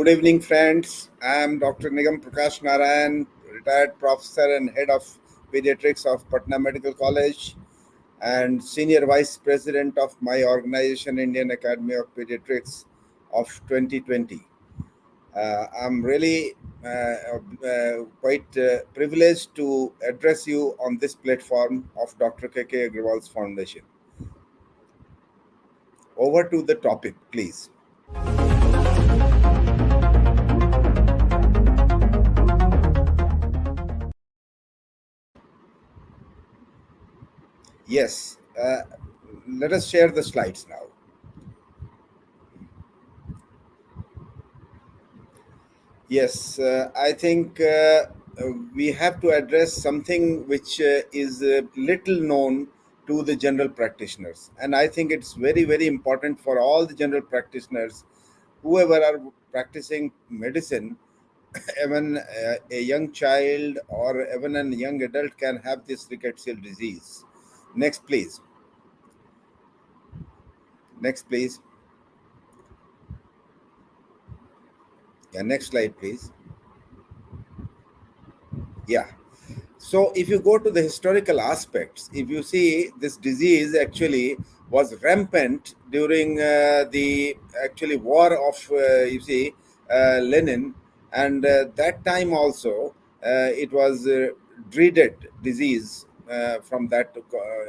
Good evening, friends. I am Dr. Nigam Prakash Narayan, retired professor and head of pediatrics of Patna Medical College and senior vice president of my organization, Indian Academy of Pediatrics of 2020. I'm really quite privileged to address you on this platform of Dr. K.K. Agrawal's foundation. Over to the topic, please. Yes, let us share the slides now. Yes, I think we have to address something which is little known to the general practitioners. And I think it's very, very important for all the general practitioners, whoever are practicing medicine, even a young child or even a young adult can have this rickettsial disease. Next, please. Next, please. Yeah, next slide, please. Yeah. So if you go to the historical aspects, if you see this disease actually was rampant during the actually war of Lenin, and that time also it was dreaded disease from that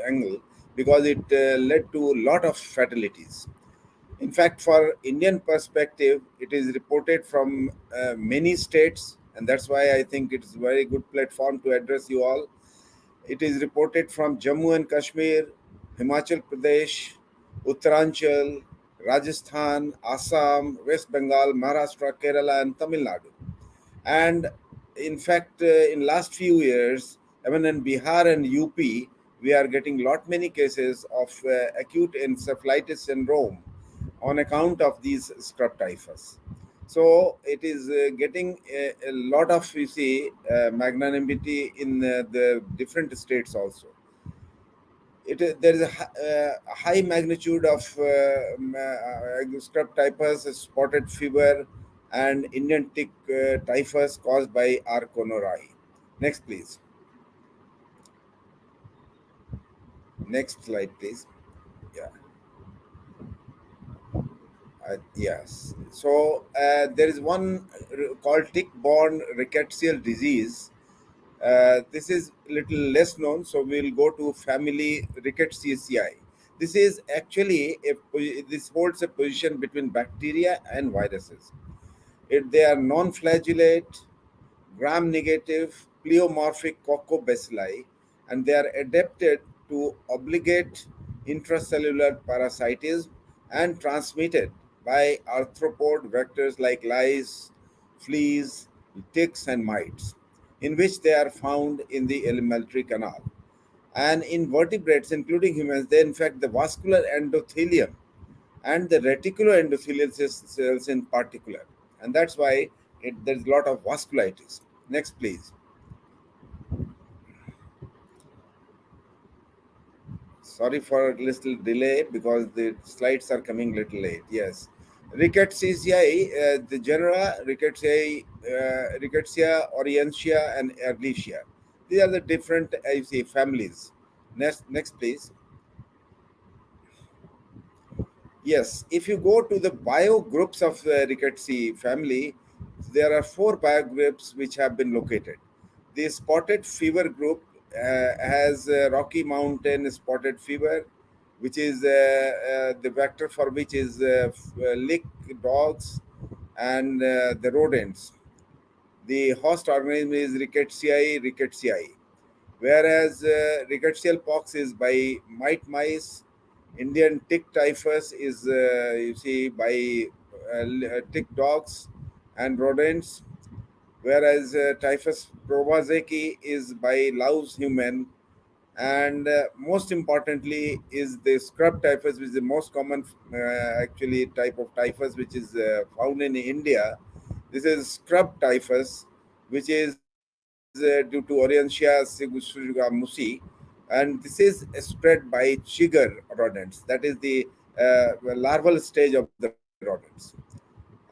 angle because it led to a lot of fatalities. In fact, for Indian perspective, it is reported from many states, and that's why I think it's a very good platform to address you all. It is reported from Jammu and Kashmir, Himachal Pradesh, Uttaranchal, Rajasthan, Assam, West Bengal, Maharashtra, Kerala, and Tamil Nadu. And in fact, in last few years, even in Bihar and UP, we are getting lot many cases of acute encephalitis syndrome on account of these scrub typhus. So it is getting a lot of magnanimity in the different states also. There is a high magnitude of scrub typhus, spotted fever, and Indian tick typhus caused by R. conori. Next, please. Next slide, please. Yeah. Yes. So there is one called Tick-Borne Rickettsial disease. This is little less known, so we'll go to family Rickettsial. This is actually this holds a position between bacteria and viruses. They are non-flagellate, gram-negative, pleomorphic coccobacilli, and they are adapted to obligate intracellular parasitism and transmitted by arthropod vectors like lice, fleas, ticks, and mites, in which they are found in the alimentary canal. And in vertebrates, including humans, they infect the vascular endothelium and the reticular endothelial cells in particular. And that's why there's a lot of vasculitis. Next, please. Sorry for a little delay because the slides are coming little late. Yes. Rickettsial, the genera Rickettsial, Rickettsia, Orientia, and Erlicia. These are the different families. Next, please. Yes, if you go to the biogroups of the Rickettsial family, there are 4 biogroups which have been located. The spotted fever group has Rocky Mountain spotted fever, which is the vector for which is lick dogs and the rodents. The host organism is Rickettsial, whereas rickettsial pox is by mite mice. Indian tick typhus is by tick dogs and rodents, whereas typhus provazeki is by louse human, and most importantly is the scrub typhus, which is the most common actually type of typhus which is found in India. This is scrub typhus, which is due to Orientia musi, and this is spread by chigger rodents. That is the larval stage of the rodents.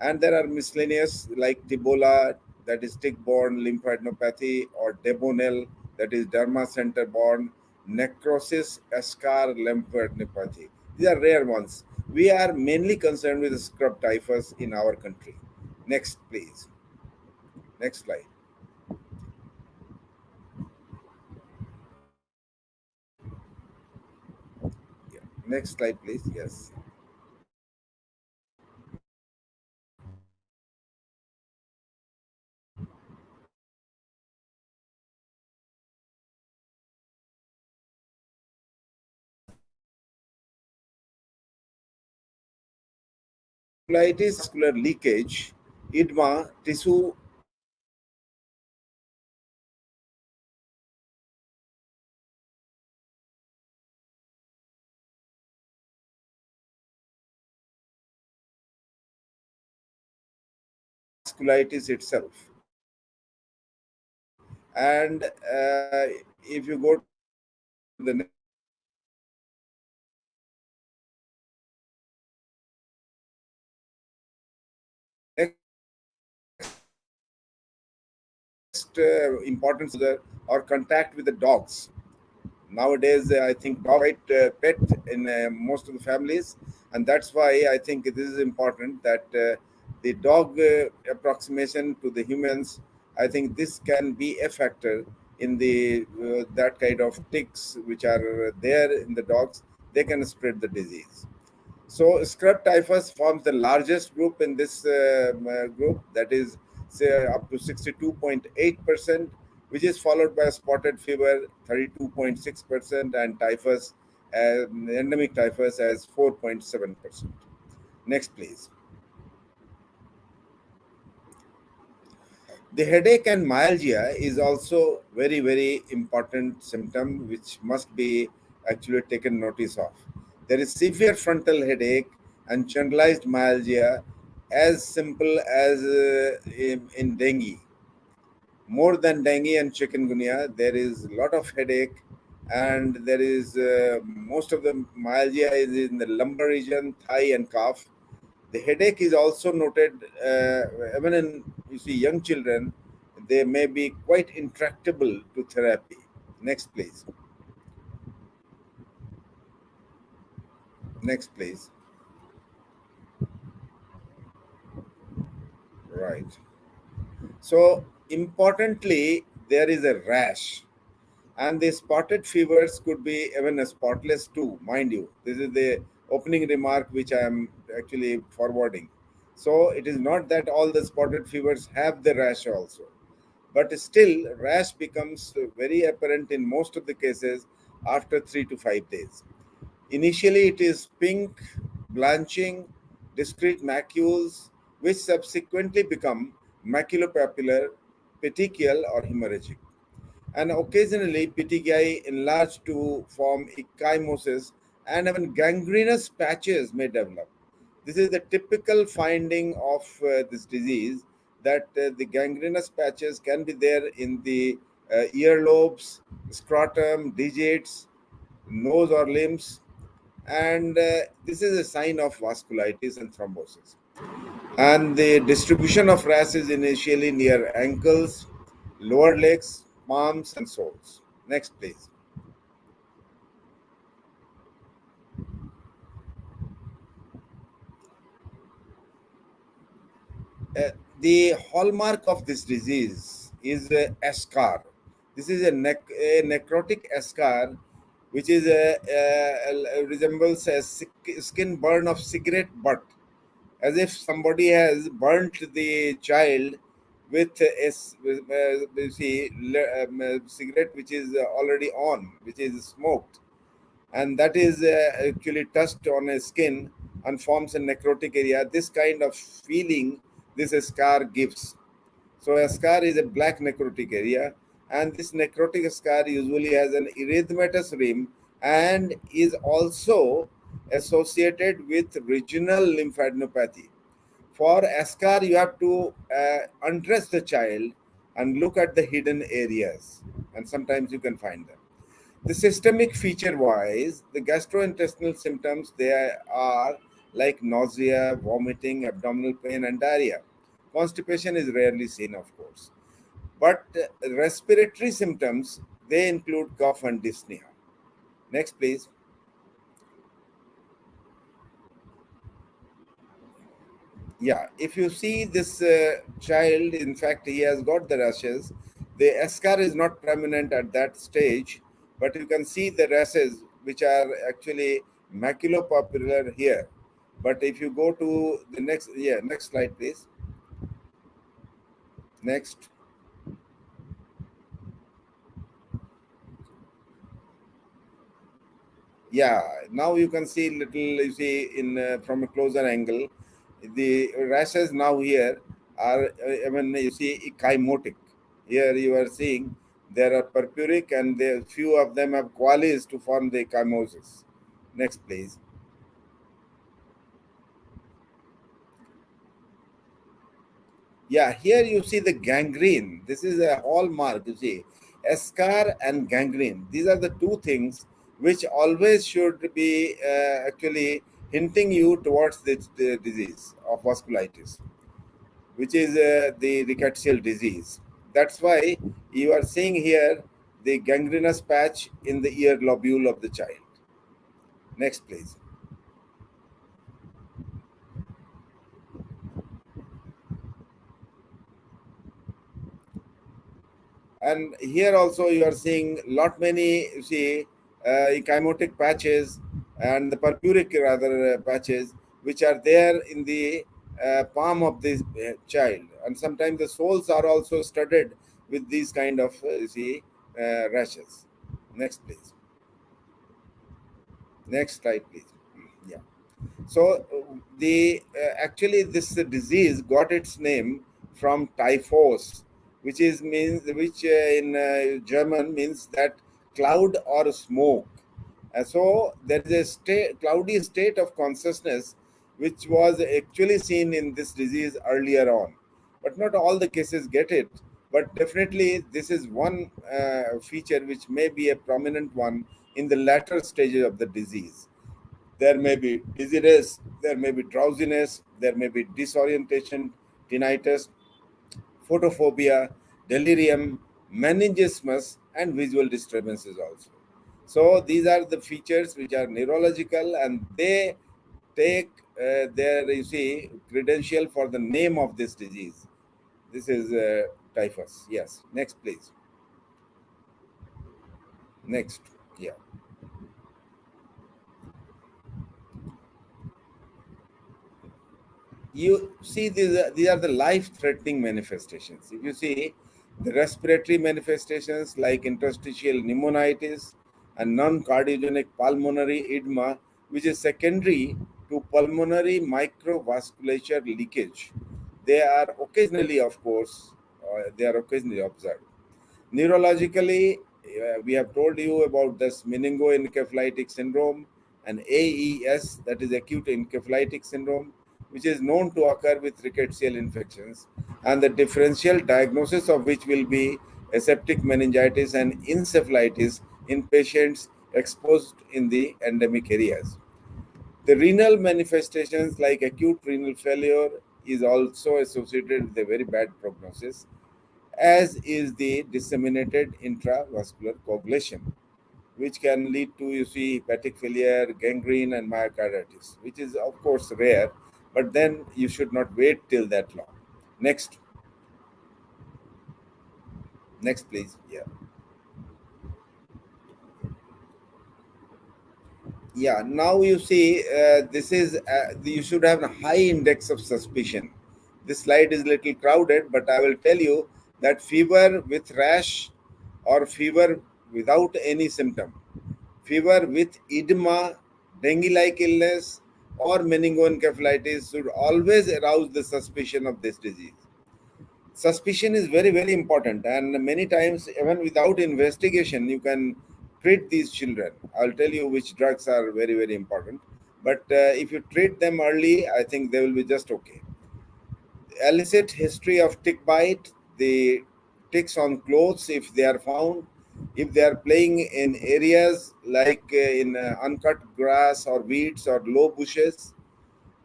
And there are miscellaneous like tibola, that is tick-borne lymphadenopathy, or debonel, that is derma center borne necrosis eschar lymphadenopathy. These are rare ones. We are mainly concerned with scrub typhus in our country. Next please. Next slide. Yeah. Next slide please. Yes. Vasculitis, vascular leakage, edema, tissue vasculitis itself. And if you go to the next important or contact with the dogs. Nowadays, I think dog quite pet in most of the families, and that's why I think this is important that the dog approximation to the humans. I think this can be a factor in the that kind of ticks which are there in the dogs. They can spread the disease. So scrub typhus forms the largest group in this group, that is say up to 62.8%, which is followed by spotted fever 32.6% and typhus, endemic typhus as 4.7%. Next, please. The headache and myalgia is also very important symptom which must be actually taken notice of. There is severe frontal headache and generalized myalgia, as simple as in dengue. More than dengue and chikungunya, there is a lot of headache, and there is most of the myalgia is in the lumbar region, thigh, and calf. The headache is also noted even in, you see, young children. They may be quite intractable to therapy. Next, please. Next, please. Right. So, importantly, there is a rash, and the spotted fevers could be even a spotless too, mind you. This is the opening remark which I am actually forwarding. So, it is not that all the spotted fevers have the rash also, but still rash becomes very apparent in most of the cases after 3 to 5 days. Initially it is pink, blanching, discrete macules, which subsequently become maculopapular, petechial, or hemorrhagic, and occasionally petechiae enlarge to form ecchymosis, and even gangrenous patches may develop. This is the typical finding of this disease, that the gangrenous patches can be there in the earlobes, scrotum, digits, nose or limbs, and this is a sign of vasculitis and thrombosis. And the distribution of rash is initially near ankles, lower legs, palms, and soles. Next, please. The hallmark of this disease is eschar. This is a necrotic eschar, which is resembles a skin burn of cigarette butt, as if somebody has burnt the child with you see, cigarette which is already on, which is smoked, and that is actually touched on a skin and forms a necrotic area. This kind of feeling this scar gives. So a scar is a black necrotic area, and this necrotic scar usually has an erythematous rim and is also associated with regional lymphadenopathy. For eschar, you have to undress the child and look at the hidden areas, and sometimes you can find them. The systemic feature wise, the gastrointestinal symptoms, they are like nausea, vomiting, abdominal pain, and diarrhea. Constipation is rarely seen, of course. But respiratory symptoms, they include cough and dyspnea. Next, please. Yeah, if you see this child, in fact, he has got the rashes. The eschar is not prominent at that stage, but you can see the rashes which are actually maculopapular here. But if you go to the next, yeah, next slide, please. Next. Yeah, now you can see little, you see in from a closer angle, the rashes now here are, even you see chymotic. Here you are seeing there are purpuric and there few of them have qualis to form the chymosis. Next, please. Yeah, here you see the gangrene. This is a hallmark, you see. Eschar and gangrene. These are the two things which always should be actually hinting you towards this disease of vasculitis, which is the rickettsial disease. That's why you are seeing here the gangrenous patch in the ear lobule of the child. Next, please. And here also you are seeing lot many, you see, chymotic patches and the purpuric rather patches which are there in the palm of this child, and sometimes the soles are also studded with these kind of you see rashes. Next, please. Next slide, please. Yeah. So the actually this disease got its name from typhus, which is means which in German means that cloud or smoke. So there is a cloudy state of consciousness which was actually seen in this disease earlier on, but not all the cases get it. But definitely this is one feature which may be a prominent one in the latter stages of the disease. There may be dizziness, there may be drowsiness, there may be disorientation, tinnitus, photophobia, delirium, meningismus, and visual disturbances also. So these are the features which are neurological, and they take their, you see, credential for the name of this disease. This is typhus. Yes. Next, please. Next. Yeah. You see these are the life threatening manifestations. If you see the respiratory manifestations like interstitial pneumonitis and non cardiogenic pulmonary edema, which is secondary to pulmonary microvasculature leakage, they are occasionally, of course, they are occasionally observed. Neurologically, we have told you about this meningoencephalitic syndrome and AES, that is acute encephalitic syndrome, which is known to occur with rickettsial infections, and the differential diagnosis of which will be aseptic meningitis and encephalitis in patients exposed in the endemic areas. The renal manifestations like acute renal failure is also associated with a very bad prognosis, as is the disseminated intravascular coagulation, which can lead to, you see, hepatic failure, gangrene, and myocarditis, which is, of course, rare, but then you should not wait till that long. Next, next, please. Yeah. Yeah, now you see, this is you should have a high index of suspicion. This slide is a little crowded, but I will tell you that fever with rash or fever without any symptom, fever with edema, dengue-like illness, or meningoencephalitis should always arouse the suspicion of this disease. Suspicion is very, very important, and many times even without investigation you can treat these children. I'll tell you which drugs are very, very important, but if you treat them early, I think they will be just okay. Elicit history of tick bite, the ticks on clothes if they are found, if they are playing in areas like in uncut grass or weeds or low bushes,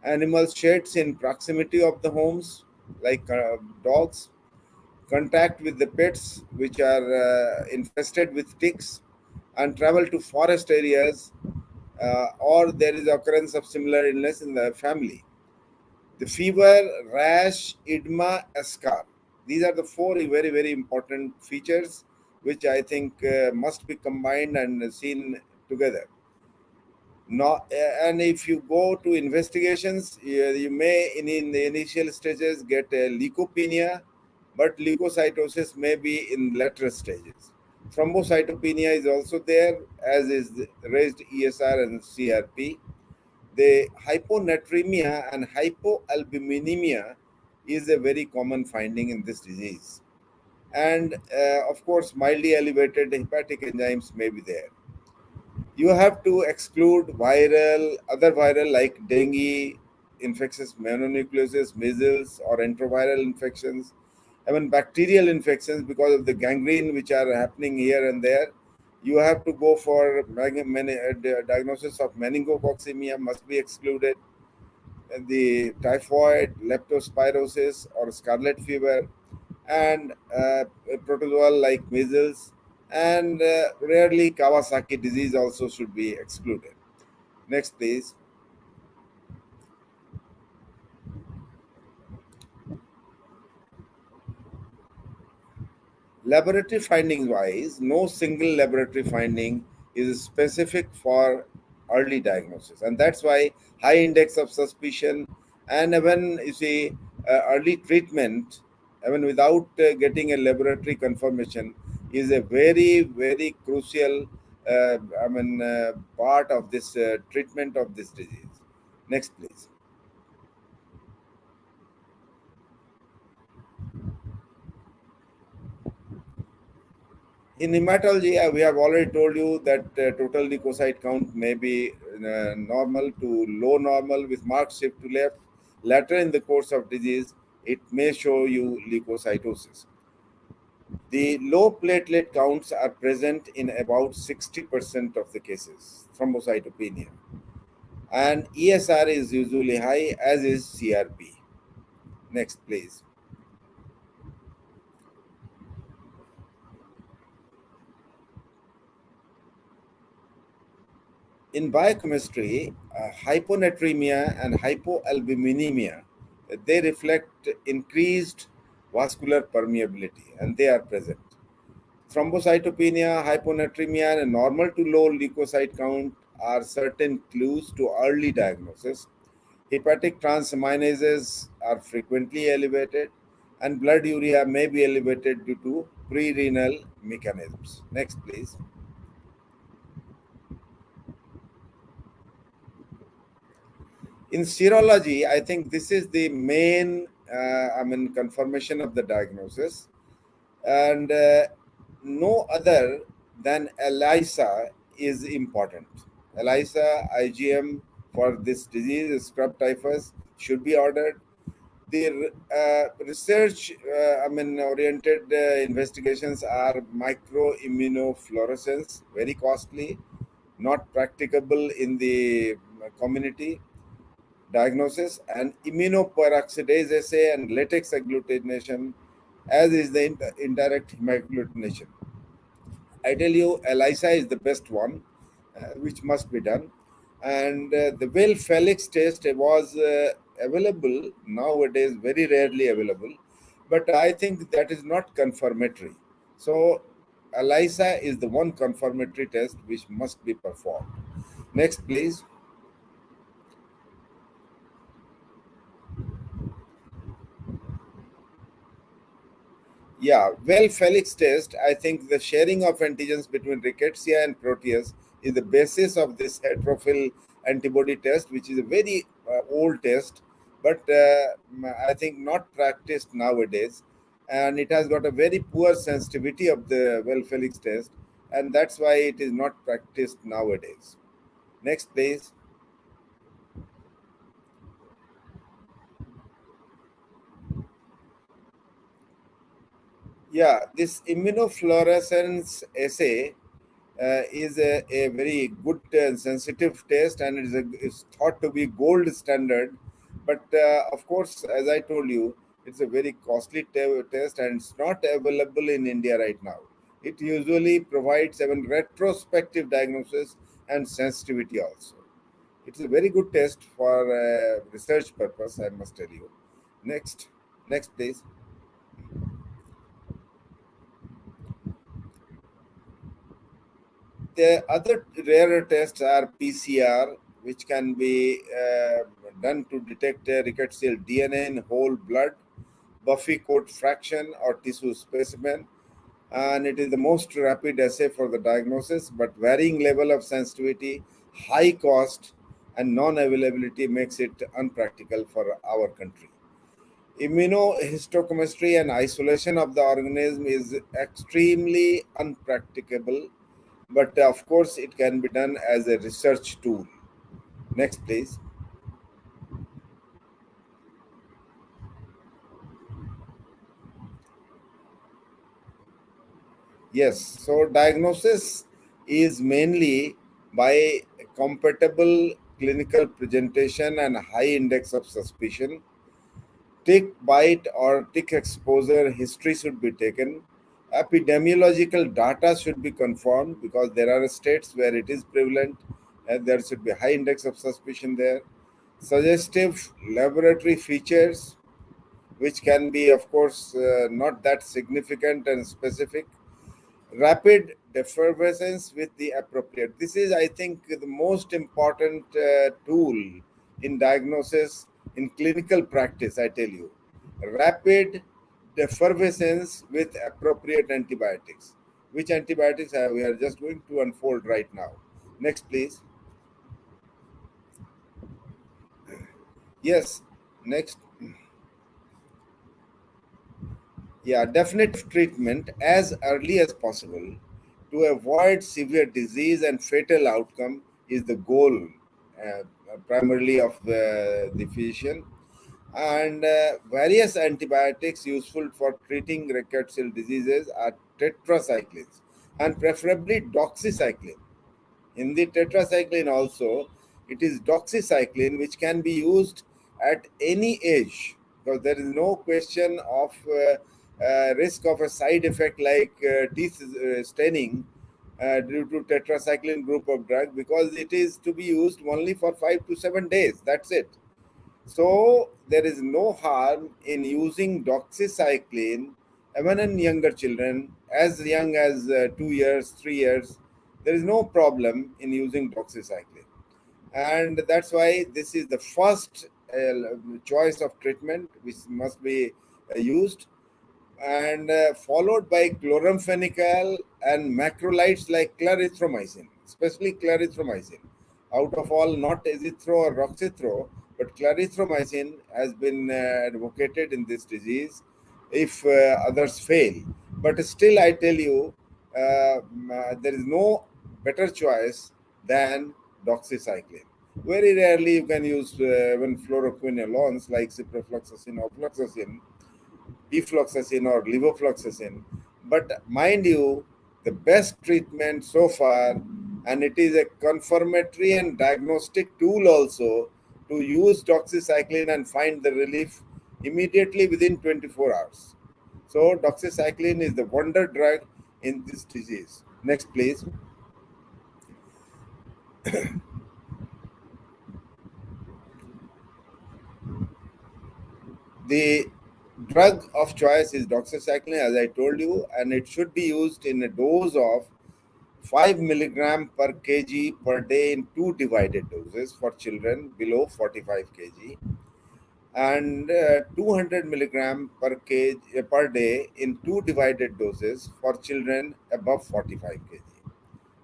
Animal sheds in proximity of the homes, like dogs, contact with the pets which are infested with ticks, and travel to forest areas, or there is occurrence of similar illness in the family. The fever, rash, edema, scar. These are the four very, very important features which I think must be combined and seen together. No, and if you go to investigations, you may in the initial stages get a leukopenia, but leukocytosis may be in later stages. Thrombocytopenia is also there, as is the raised ESR and CRP. The hyponatremia and hypoalbuminemia is a very common finding in this disease. And of course, mildly elevated hepatic enzymes may be there. You have to exclude other viral like dengue, infectious mononucleosis, measles, or enteroviral infections, even bacterial infections because of the gangrene which are happening here and there. You have to go for diagnosis of meningococcemia must be excluded. And the typhoid, leptospirosis, or scarlet fever, and protozoal like measles, and rarely Kawasaki disease also should be excluded. Next, please. Laboratory findings wise, no single laboratory finding is specific for early diagnosis, and that's why high index of suspicion, and even you see early treatment, even without getting a laboratory confirmation, is a very, very crucial part of this treatment of this disease. Next, please. In hematology, we have already told you that total leukocyte count may be normal to low normal with marked shift to left. Later in the course of disease, it may show you leukocytosis. The low platelet counts are present in about 60% of the cases, thrombocytopenia. And ESR is usually high, as is CRP. Next, please. In biochemistry, hyponatremia and hypoalbuminemia, they reflect increased vascular permeability, and they are present. Thrombocytopenia, hyponatremia, and a normal to low leukocyte count are certain clues to early diagnosis. Hepatic transaminases are frequently elevated, and blood urea may be elevated due to pre-renal mechanisms. Next, please. In serology, I think this is the main confirmation of the diagnosis, and no other than ELISA is important. ELISA IgM for this disease, scrub typhus, should be ordered. The research oriented investigations are microimmunofluorescence, very costly, not practicable in the community diagnosis, and immunoperoxidase assay and latex agglutination, as is the indirect hemagglutination. I tell you, ELISA is the best one, which must be done. And the Well Felix test was available nowadays, very rarely available, but I think that is not confirmatory. So, ELISA is the one confirmatory test which must be performed. Next, please. Yeah, well, Felix test, I think the sharing of antigens between Rickettsial and Proteus is the basis of this heterophil antibody test, which is a very old test, but I think not practiced nowadays. And it has got a very poor sensitivity of the well Felix test, and that's why it is not practiced nowadays. Next, please. Yeah, this immunofluorescence assay is a very good sensitive test, and is thought to be gold standard But of course, as I told you, it's a very costly test and it's not available in India right now. It usually provides even retrospective diagnosis and sensitivity also. It's a very good test for research purpose, I must tell you. Next, next please. The other rarer tests are PCR, which can be done to detect rickettsial DNA in whole blood, Buffy coat fraction, or tissue specimen. And it is the most rapid assay for the diagnosis, but varying level of sensitivity, high cost, and non-availability makes it unpractical for our country. Immunohistochemistry and isolation of the organism is extremely unpracticable, but of course it can be done as a research tool. Next, please. Yes, so diagnosis is mainly by compatible clinical presentation and high index of suspicion. Tick bite or tick exposure history should be taken. Epidemiological data should be confirmed because there are states where it is prevalent and there should be high index of suspicion there. Suggestive laboratory features, which can be, of course, not that significant and specific. Rapid effervescence with the appropriate. This is, I think, the most important tool in diagnosis in clinical practice, I tell you. Rapid effervescence with appropriate antibiotics. Which antibiotics we are just going to unfold right now. Next, please. Yes, next. Yeah, definite treatment as early as possible to avoid severe disease and fatal outcome is the goal, primarily of the physician. And various antibiotics useful for treating rickettsial diseases are tetracyclines and preferably doxycycline. In the tetracycline also, it is doxycycline which can be used at any age because there is no question of risk of a side effect like teeth staining due to tetracycline group of drug because it is to be used only for 5 to 7 days. That's it. So there is no harm in using doxycycline even in younger children, as young as 2 years, 3 years. There is no problem in using doxycycline, and that's why this is the first choice of treatment which must be used, and followed by chloramphenicol and macrolides like clarithromycin, especially clarithromycin. Out of all, not azithro or roxithro, but clarithromycin has been advocated in this disease if others fail. But still, I tell you, there is no better choice than doxycycline. Very rarely you can use even fluoroquinolones like ciprofloxacin or fluoxacin, efloxacin or levofloxacin. But mind you, the best treatment so far, and it is a confirmatory and diagnostic tool also, to use doxycycline and find the relief immediately within 24 hours. So doxycycline is the wonder drug in this disease. Next, please. The drug of choice is doxycycline, as I told you, and it should be used in a dose of 5 milligram per kg per day in two divided doses for children below 45 kg, and 200 milligram per day in two divided doses for children above 45 kg.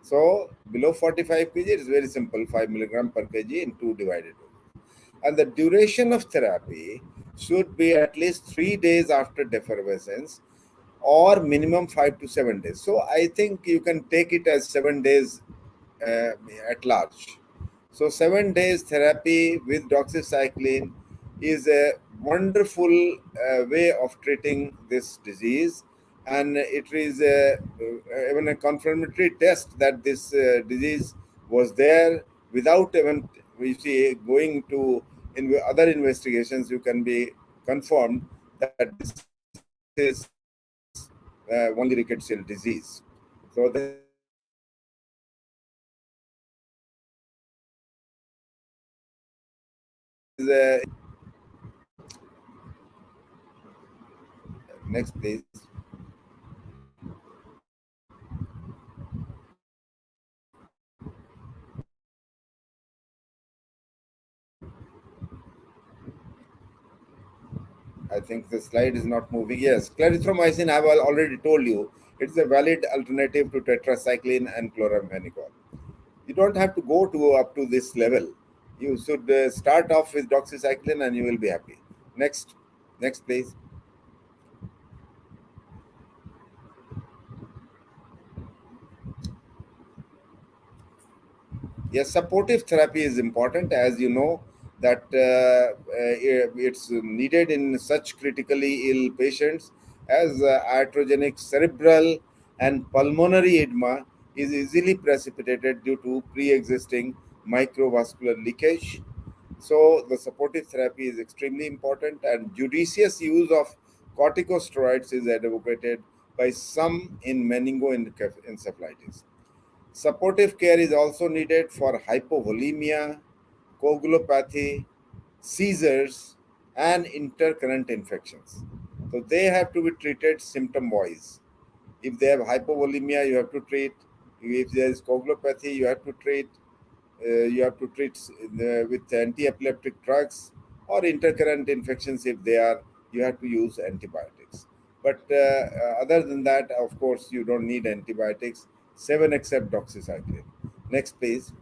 So below 45 kg, it is very simple, 5 milligram per kg in two divided doses. And the duration of therapy should be at least 3 days after defervescence or minimum 5 to 7 days. So I think you can take it as 7 days uh, at large. So 7 days therapy with doxycycline is a wonderful way of treating this disease, and it is even a confirmatory test that this disease was there without even we see going to in other investigations, you can be confirmed that this is only rickettsial disease. So there is next, please. I think the slide is not moving. Yes, clarithromycin, I have already told you, it's a valid alternative to tetracycline and chloramphenicol. You don't have to go to up to this level. You should start off with doxycycline and you will be happy. Next, next, please. Yes, supportive therapy is important, as you know that it's needed in such critically ill patients as iatrogenic cerebral and pulmonary edema is easily precipitated due to pre-existing microvascular leakage. So the supportive therapy is extremely important, and judicious use of corticosteroids is advocated by some in meningoencephalitis. Supportive care is also needed for hypovolemia, coagulopathy, seizures, and intercurrent infections. So they have to be treated symptom wise. If they have hypovolemia, you have to treat. If there is coagulopathy, you have to treat. You have to treat with anti-epileptic drugs, or intercurrent infections. If they are, you have to use antibiotics. But other than that, of course, you don't need antibiotics. Seven except doxycycline. Next, please.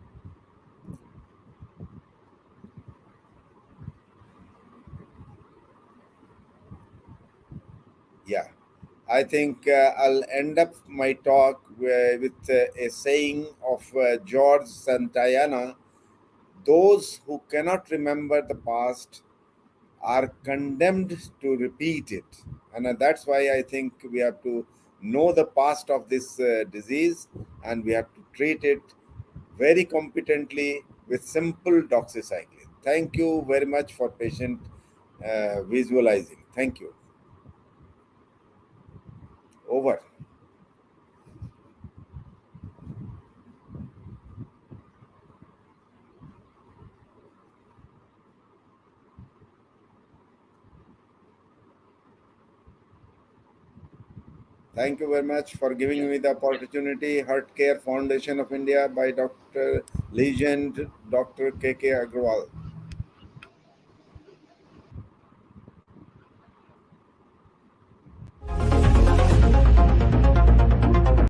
Yeah, I think I'll end up my talk with a saying of George Santayana: "Those who cannot remember the past are condemned to repeat it." And that's why I think we have to know the past of this disease, and we have to treat it very competently with simple doxycycline. Thank you very much for patient visualizing. Thank you. Over. Thank you very much for giving me the opportunity. Heart Care Foundation of India by Dr. Legend Dr. K. K. Agrawal.